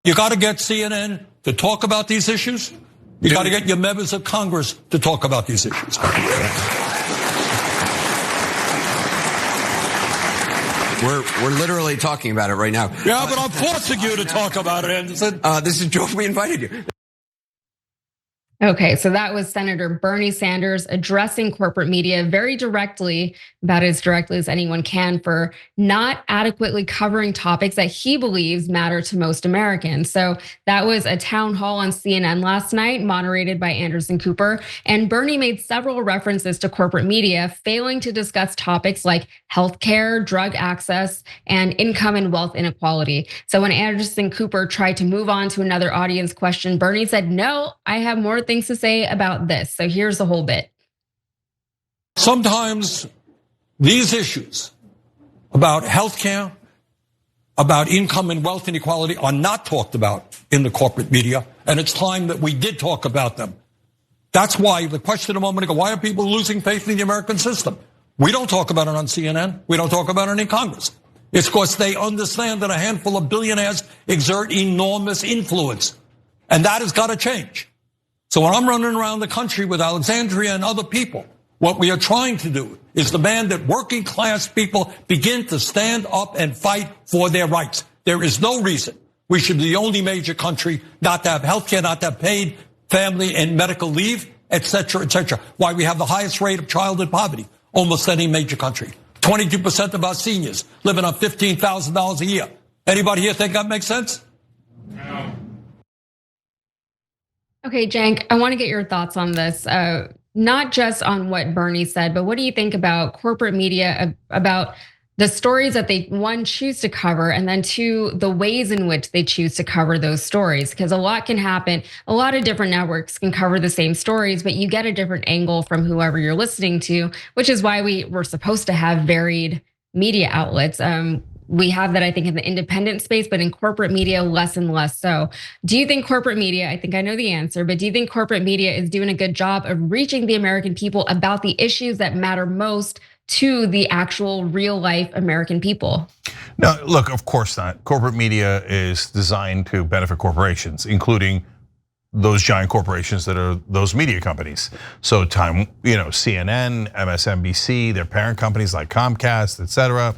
You got to get CNN to talk about these issues. You got to get your members of Congress to talk about these issues. We're literally talking about it right now. Yeah, but I'm forcing you to talk about it, Anderson. This is Joe. We invited you. Okay, so that was Senator Bernie Sanders addressing corporate media very directly, about as directly as anyone can, for not adequately covering topics that he believes matter to most Americans. So that was a town hall on CNN last night, moderated by Anderson Cooper. And Bernie made several references to corporate media, failing to discuss topics like healthcare, drug access, and income and wealth inequality. So when Anderson Cooper tried to move on to another audience question, Bernie said, "No, I have more things to say about this." So here's the whole bit. Sometimes these issues about healthcare, about income and wealth inequality are not talked about in the corporate media, and it's time that we did talk about them. That's why the question a moment ago, why are people losing faith in the American system? We don't talk about it on CNN. We don't talk about it in Congress. It's because they understand that a handful of billionaires exert enormous influence, and that has got to change. So when I'm running around the country with Alexandria and other people, what we are trying to do is demand that working class people begin to stand up and fight for their rights. There is no reason we should be the only major country not to have healthcare, not to have paid family and medical leave, et cetera, et cetera. Why we have the highest rate of childhood poverty, almost any major country. 22% of our seniors living on $15,000 a year. Anybody here think that makes sense? No. Okay, Cenk, I want to get your thoughts on this. Not just on what Bernie said, but what do you think about corporate media, about the stories that they, one, choose to cover, and then two, the ways in which they choose to cover those stories? Because a lot can happen. A lot of different networks can cover the same stories, but you get a different angle from whoever you're listening to, which is why we're supposed to have varied media outlets. We have that, I think, in the independent space, but in corporate media, less and less so. Do you think corporate media, I think I know the answer, but do you think corporate media is doing a good job of reaching the American people about the issues that matter most to the actual real life American people? No, look, of course not. Corporate media is designed to benefit corporations, including those giant corporations that are those media companies. So CNN, MSNBC, their parent companies like Comcast, et cetera.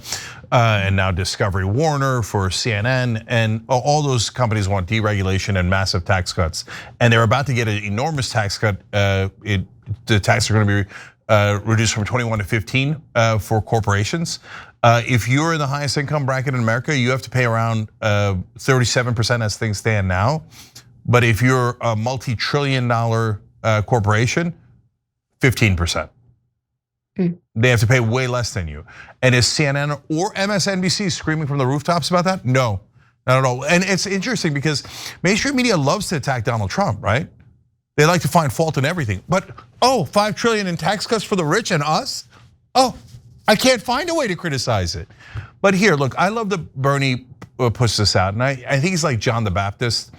And now Discovery Warner for CNN, and all those companies want deregulation and massive tax cuts. And they're about to get an enormous tax cut. The taxes are going to be reduced from 21 to 15 for corporations. If you're in the highest income bracket in America, you have to pay around 37% as things stand now. But if you're a multi-trillion-dollar corporation, 15%. They have to pay way less than you. And is CNN or MSNBC screaming from the rooftops about that? No, not at all. And it's interesting because mainstream media loves to attack Donald Trump, right? They like to find fault in everything. But $5 trillion in tax cuts for the rich and us? I can't find a way to criticize it. But here, look, I love that Bernie puts this out, and I think he's like John the Baptist.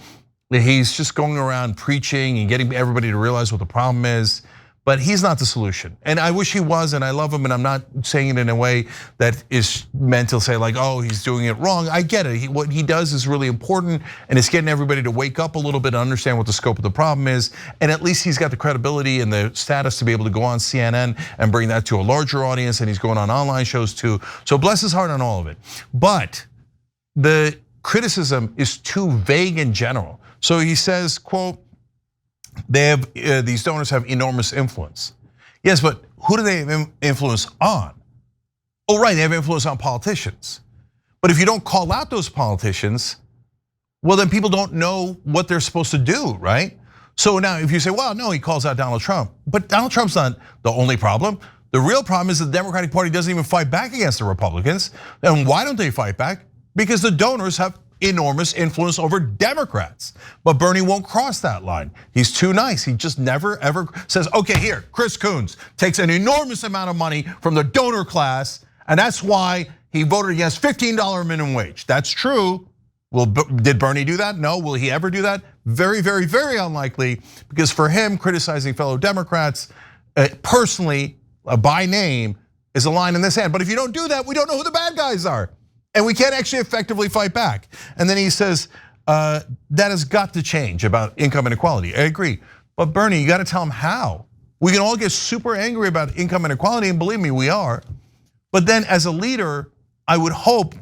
He's just going around preaching and getting everybody to realize what the problem is. But he's not the solution. And I wish he was, and I love him, and I'm not saying it in a way that is meant to say like, he's doing it wrong. I get it. What he does is really important, and it's getting everybody to wake up a little bit and understand what the scope of the problem is. And at least he's got the credibility and the status to be able to go on CNN and bring that to a larger audience, and he's going on online shows too. So bless his heart on all of it. But the criticism is too vague in general. So he says, quote, these donors have enormous influence. Yes, but who do they have influence on? Right, they have influence on politicians. But if you don't call out those politicians, well, then people don't know what they're supposed to do, right? So now if you say, well, no, he calls out Donald Trump, but Donald Trump's not the only problem. The real problem is the Democratic Party doesn't even fight back against the Republicans. And why don't they fight back? Because the donors have enormous influence over Democrats. But Bernie won't cross that line. He's too nice. He just never ever says, okay, here, Chris Coons takes an enormous amount of money from the donor class, and that's why he voted against $15 minimum wage. That's true. Well, did Bernie do that? No. Will he ever do that? Very, very, very unlikely, because for him, criticizing fellow Democrats personally, by name, is a line in the sand. But if you don't do that, we don't know who the bad guys are. And we can't actually effectively fight back. And then he says, that has got to change about income inequality. I agree, but Bernie, you got to tell them how. We can all get super angry about income inequality, and believe me, we are. But then as a leader, I would hope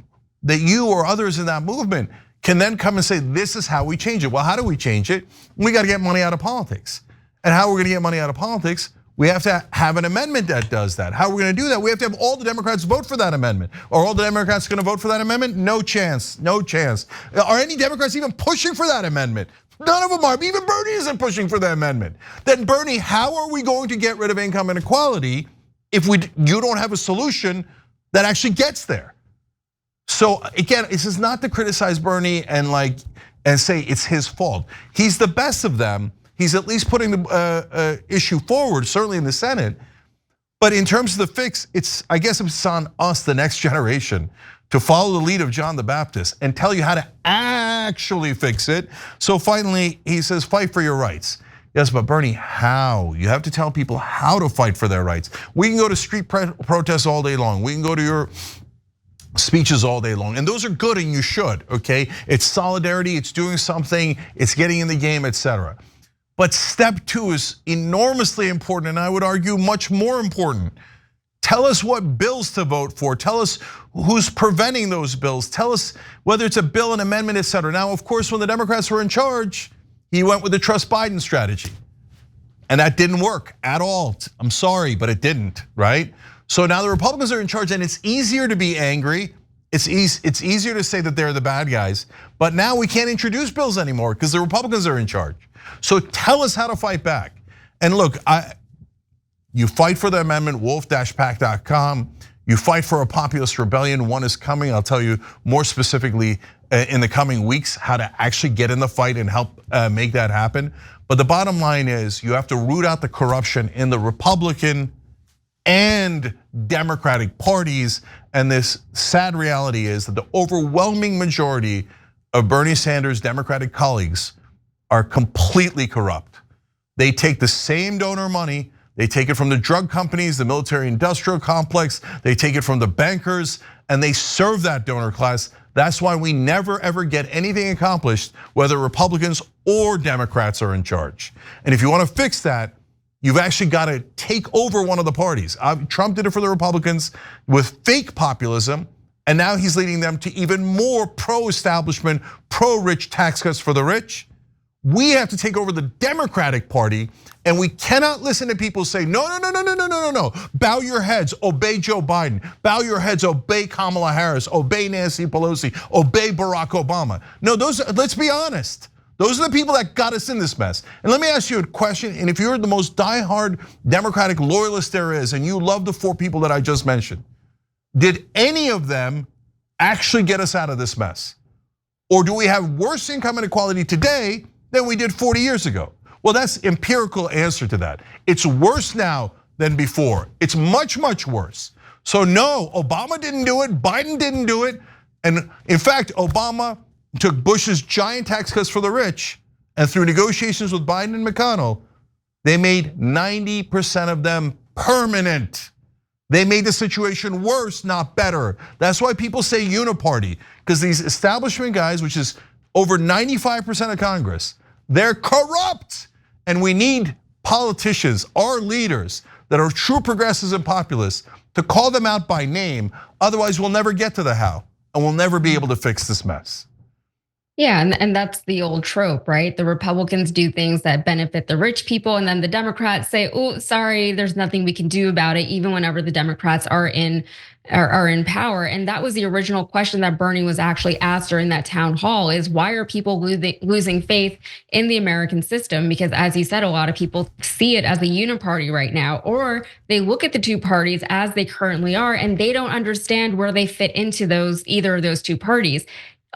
that you or others in that movement can then come and say, this is how we change it. Well, how do we change it? We got to get money out of politics. And how we're going to get money out of politics, we have to have an amendment that does that. How we're going to do that? We have to have all the Democrats vote for that amendment. Are all the Democrats going to vote for that amendment? No chance, no chance. Are any Democrats even pushing for that amendment? None of them are. Even Bernie isn't pushing for the amendment. Then Bernie, how are we going to get rid of income inequality if you don't have a solution that actually gets there? So again, this is not to criticize Bernie and say it's his fault. He's the best of them. He's at least putting the issue forward, certainly in the Senate. But in terms of the fix, I guess it's on us, the next generation, to follow the lead of John the Baptist and tell you how to actually fix it. So finally, he says, fight for your rights. Yes, but Bernie, how? You have to tell people how to fight for their rights. We can go to street protests all day long. We can go to your speeches all day long, and those are good and you should, okay? It's solidarity, it's doing something, it's getting in the game, etc. But step 2 is enormously important, and I would argue much more important. Tell us what bills to vote for. Tell us who's preventing those bills. Tell us whether it's a bill, an amendment, etc. Now, of course, when the Democrats were in charge, he went with the trust Biden strategy. And that didn't work at all. I'm sorry, but it didn't, right? So now the Republicans are in charge, and it's easier to be angry. It's easier to say that they're the bad guys. But now we can't introduce bills anymore because the Republicans are in charge. So tell us how to fight back. And look, you fight for the amendment, wolf-pac.com. You fight for a populist rebellion. One is coming. I'll tell you more specifically in the coming weeks how to actually get in the fight and help make that happen. But the bottom line is you have to root out the corruption in the Republican and Democratic parties. And this sad reality is that the overwhelming majority of Bernie Sanders' Democratic colleagues are completely corrupt. They take the same donor money. They take it from the drug companies, the military industrial complex. They take it from the bankers, and they serve that donor class. That's why we never ever get anything accomplished, whether Republicans or Democrats are in charge. And if you want to fix that, you've actually got to take over one of the parties. Trump did it for the Republicans with fake populism, and now he's leading them to even more pro-establishment, pro-rich tax cuts for the rich. We have to take over the Democratic Party, and we cannot listen to people say, no, bow your heads, obey Joe Biden. Bow your heads, obey Kamala Harris, obey Nancy Pelosi, obey Barack Obama. No, let's be honest. Those are the people that got us in this mess. And let me ask you a question, and if you're the most diehard Democratic loyalist there is, and you love the 4 people that I just mentioned, did any of them actually get us out of this mess? Or do we have worse income inequality today than we did 40 years ago? Well, that's empirical answer to that. It's worse now than before. It's much, much worse. So no, Obama didn't do it, Biden didn't do it. And in fact, Obama took Bush's giant tax cuts for the rich, and through negotiations with Biden and McConnell, they made 90% of them permanent. They made the situation worse, not better. That's why people say uniparty, because these establishment guys, which is over 95% of Congress, they're corrupt. And we need politicians, our leaders that are true progressives and populists to call them out by name. Otherwise, we'll never get to the how, and we'll never be able to fix this mess. Yeah, and that's the old trope, right? The Republicans do things that benefit the rich people, and then the Democrats say, "Oh, sorry, there's nothing we can do about it," even whenever the Democrats are in power. And that was the original question that Bernie was actually asked during that town hall: is why are people losing faith in the American system? Because as he said, a lot of people see it as a uniparty right now, or they look at the two parties as they currently are, and they don't understand where they fit into either of those two parties.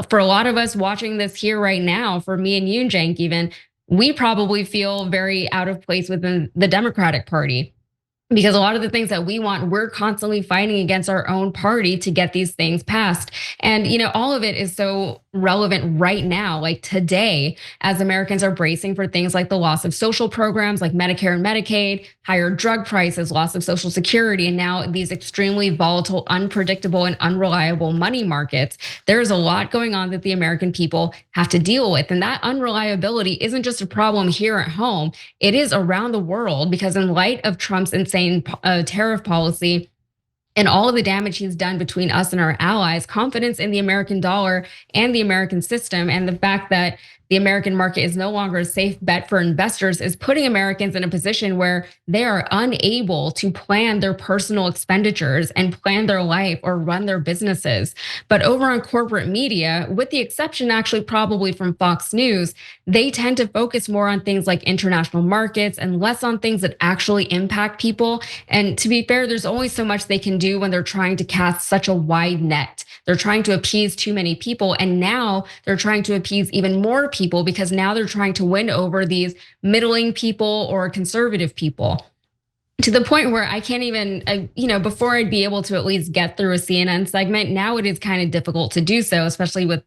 For a lot of us watching this here right now, for me and you and Cenk even, we probably feel very out of place within the Democratic Party. Because a lot of the things that we want, we're constantly fighting against our own party to get these things passed. And all of it is so relevant right now, like today, as Americans are bracing for things like the loss of social programs like Medicare and Medicaid, higher drug prices, loss of Social Security, and now these extremely volatile, unpredictable, and unreliable money markets. There's a lot going on that the American people have to deal with. And that unreliability isn't just a problem here at home, it is around the world, because in light of Trump's insane tariff policy and all of the damage he's done between us and our allies, confidence in the American dollar and the American system, and the fact that the American market is no longer a safe bet for investors, is putting Americans in a position where they are unable to plan their personal expenditures and plan their life or run their businesses. But over on corporate media, with the exception actually probably from Fox News, they tend to focus more on things like international markets and less on things that actually impact people. And to be fair, there's only so much they can do when they're trying to cast such a wide net. They're trying to appease too many people, and now they're trying to appease even more people because now they're trying to win over these middling people or conservative people, to the point where I can't even, before I'd be able to at least get through a CNN segment, now it is kind of difficult to do so, especially with,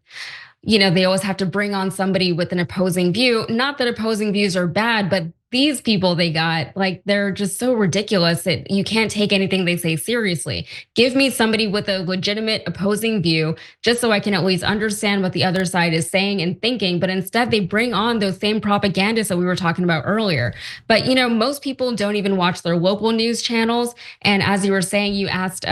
they always have to bring on somebody with an opposing view. Not that opposing views are bad, but these people they got, like, they're just so ridiculous that you can't take anything they say seriously. Give me somebody with a legitimate opposing view, just so I can at least understand what the other side is saying and thinking. But instead, they bring on those same propagandists that we were talking about earlier. But most people don't even watch their local news channels. And as you were saying, you asked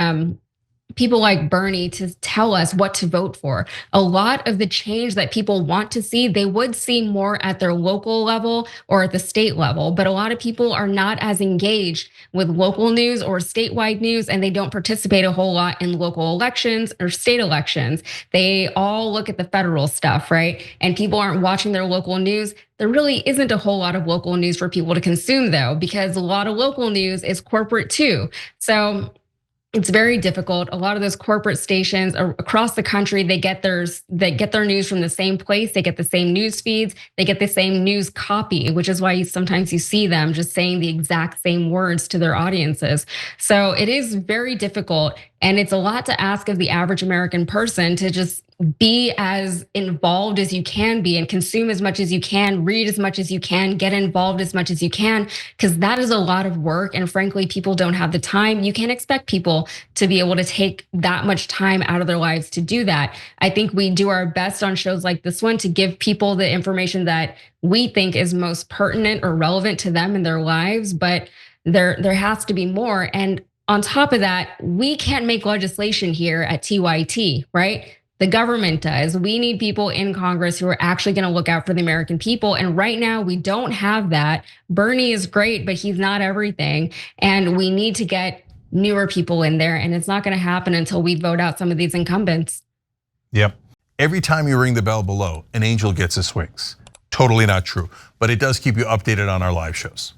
people like Bernie to tell us what to vote for. A lot of the change that people want to see, they would see more at their local level or at the state level. But a lot of people are not as engaged with local news or statewide news, and they don't participate a whole lot in local elections or state elections. They all look at the federal stuff, right? And people aren't watching their local news. There really isn't a whole lot of local news for people to consume, though, because a lot of local news is corporate too. So it's very difficult. A lot of those corporate stations across the country, they get their news from the same place. They get the same news feeds. They get the same news copy, which is why sometimes you see them just saying the exact same words to their audiences. So it is very difficult, and it's a lot to ask of the average American person to just be as involved as you can be and consume as much as you can, read as much as you can, get involved as much as you can, because that is a lot of work. And frankly, people don't have the time. You can't expect people to be able to take that much time out of their lives to do that. I think we do our best on shows like this one to give people the information that we think is most pertinent or relevant to them in their lives, but there has to be more. And on top of that, we can't make legislation here at TYT, right? The government does. We need people in Congress who are actually going to look out for the American people. And right now, we don't have that. Bernie is great, but he's not everything. And we need to get newer people in there. And it's not going to happen until we vote out some of these incumbents. Yep. Every time you ring the bell below, an angel gets his wings. Totally not true. But it does keep you updated on our live shows.